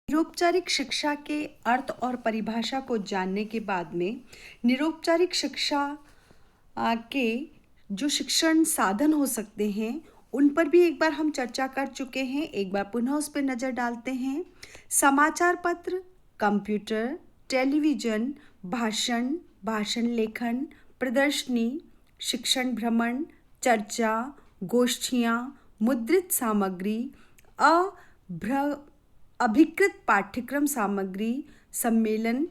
निरौपचारिक शिक्षा के अर्थ और परिभाषा को जानने के बाद में निरौपचारिक शिक्षा के जो शिक्षण साधन हो सकते हैं उन पर भी एक बार हम चर्चा कर चुके हैं। एक बार पुनः उस पर नज़र डालते हैं। समाचार पत्र, कंप्यूटर, टेलीविज़न, भाषण, भाषण लेखन, प्रदर्शनी, शिक्षण भ्रमण, चर्चा, गोष्ठियाँ, मुद्रित सामग्री, अभिकृत पाठ्यक्रम सामग्री, सम्मेलन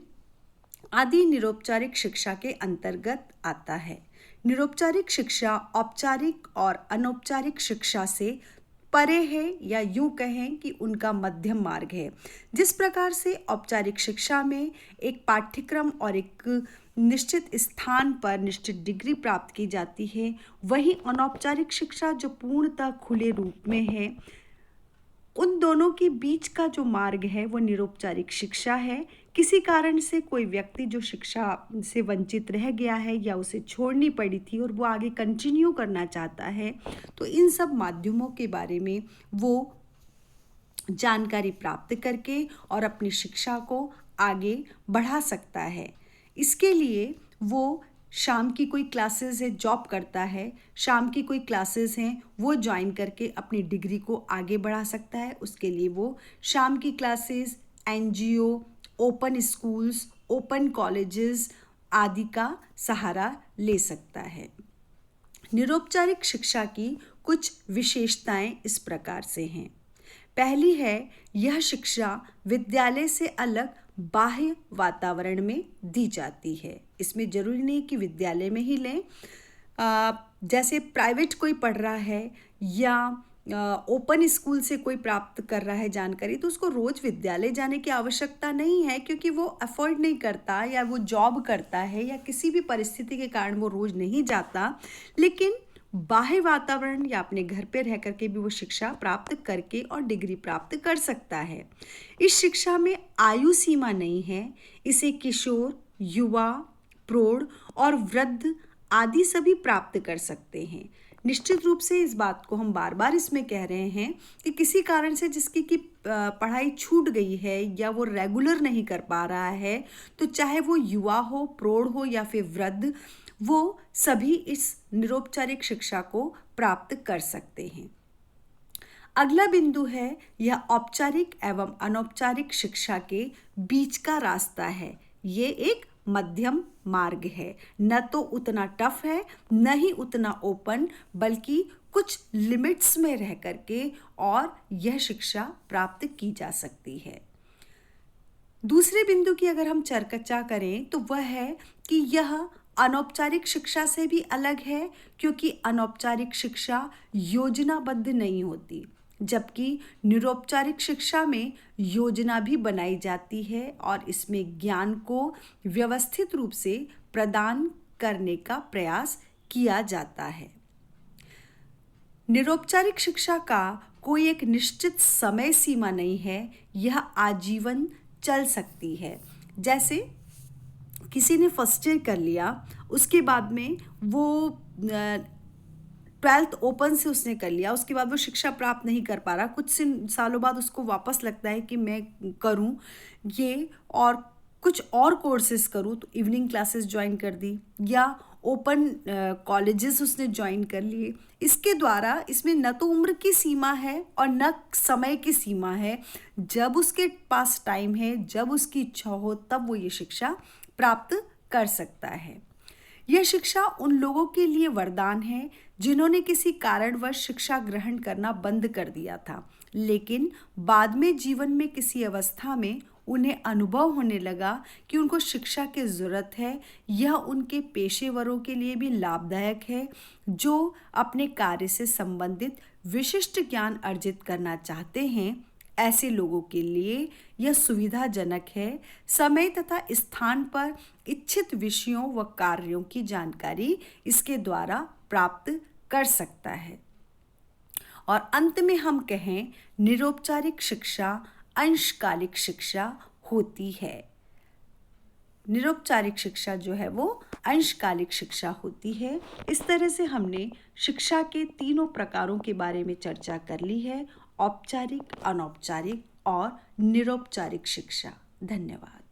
आदि निरौपचारिक शिक्षा के अंतर्गत आता है। निरौपचारिक शिक्षा औपचारिक और अनौपचारिक शिक्षा से परे है, या यूं कहें कि उनका मध्यम मार्ग है। जिस प्रकार से औपचारिक शिक्षा में एक पाठ्यक्रम और एक निश्चित स्थान पर निश्चित डिग्री प्राप्त की जाती है, वहीं अनौपचारिक शिक्षा जो पूर्णतः खुले रूप में है, उन दोनों के बीच का जो मार्ग है वो निरौपचारिक शिक्षा है। किसी कारण से कोई व्यक्ति जो शिक्षा से वंचित रह गया है या उसे छोड़नी पड़ी थी और वो आगे कंटिन्यू करना चाहता है, तो इन सब माध्यमों के बारे में वो जानकारी प्राप्त करके और अपनी शिक्षा को आगे बढ़ा सकता है। इसके लिए वो शाम की कोई क्लासेस है, जॉब करता है, शाम की कोई क्लासेस हैं वो ज्वाइन करके अपनी डिग्री को आगे बढ़ा सकता है। उसके लिए वो शाम की classes, NGO, open schools, open colleges आदि का सहारा ले सकता है। निरौपचारिक शिक्षा की कुछ विशेषताएं इस प्रकार से हैं। पहली है, यह शिक्षा विद्यालय से अलग बाह्य वातावरण में दी जाती है। इसमें जरूरी नहीं कि विद्यालय में ही लें। जैसे प्राइवेट कोई पढ़ रहा है या ओपन स्कूल से कोई प्राप्त कर रहा है जानकारी, तो उसको रोज विद्यालय जाने की आवश्यकता नहीं है, क्योंकि वो अफोर्ड नहीं करता या वो जॉब करता है या किसी भी परिस्थिति के कारण वो रोज नहीं जाता। लेकिन बाह्य वातावरण या अपने घर पे रह करके भी वो शिक्षा प्राप्त करके और डिग्री प्राप्त कर सकता है। इस शिक्षा में आयु सीमा नहीं है। इसे किशोर, युवा, प्रौढ़ और वृद्ध आदि सभी प्राप्त कर सकते हैं। निश्चित रूप से इस बात को हम बार बार इसमें कह रहे हैं कि किसी कारण से जिसकी की पढ़ाई छूट गई है या वो रेगुलर नहीं कर पा रहा है, तो चाहे वो युवा हो, प्रौढ़ हो या फिर वृद्ध, वो सभी इस निरौपचारिक शिक्षा को प्राप्त कर सकते हैं। अगला बिंदु है, यह औपचारिक एवं अनौपचारिक शिक्षा के बीच का रास्ता है। ये एक मध्यम मार्ग है, न तो उतना टफ है न ही उतना ओपन, बल्कि कुछ लिमिट्स में रह करके और यह शिक्षा प्राप्त की जा सकती है। दूसरे बिंदु की अगर हम चर्चा करें तो वह है कि यह अनौपचारिक शिक्षा से भी अलग है, क्योंकि अनौपचारिक शिक्षा योजनाबद्ध नहीं होती, जबकि निरौपचारिक शिक्षा में योजना भी बनाई जाती है और इसमें ज्ञान को व्यवस्थित रूप से प्रदान करने का प्रयास किया जाता है। निरौपचारिक शिक्षा का कोई एक निश्चित समय सीमा नहीं है, यह आजीवन चल सकती है। जैसे किसी ने फर्स्ट ईयर कर लिया, उसके बाद में वो 12th ओपन से उसने कर लिया, उसके बाद वो शिक्षा प्राप्त नहीं कर पा रहा, कुछ सालों बाद उसको वापस लगता है कि मैं करूं ये और कुछ और कोर्सेज करूं, तो इवनिंग क्लासेस ज्वाइन कर दी या ओपन कॉलेजेस उसने ज्वाइन कर लिए। इसके द्वारा इसमें न तो उम्र की सीमा है और न समय की सीमा है। जब उसके पास टाइम है, जब उसकी इच्छा हो, तब वो ये शिक्षा प्राप्त कर सकता है। यह शिक्षा उन लोगों के लिए वरदान है जिन्होंने किसी कारणवश शिक्षा ग्रहण करना बंद कर दिया था, लेकिन बाद में जीवन में किसी अवस्था में उन्हें अनुभव होने लगा कि उनको शिक्षा की ज़रूरत है। यह उनके पेशेवरों के लिए भी लाभदायक है जो अपने कार्य से संबंधित विशिष्ट ज्ञान अर्जित करना चाहते हैं। ऐसे लोगों के लिए यह सुविधाजनक है। समय तथा स्थान पर इच्छित विषयों व कार्यों की जानकारी इसके द्वारा प्राप्त कर सकता है। और अंत में हम कहें, निरौपचारिक शिक्षा अंशकालिक शिक्षा होती है। निरौपचारिक शिक्षा जो है वो अंशकालिक शिक्षा होती है। इस तरह से हमने शिक्षा के तीनों प्रकारों के बारे में चर्चा कर ली है, औपचारिक, अनौपचारिक और निरौपचारिक शिक्षा। धन्यवाद।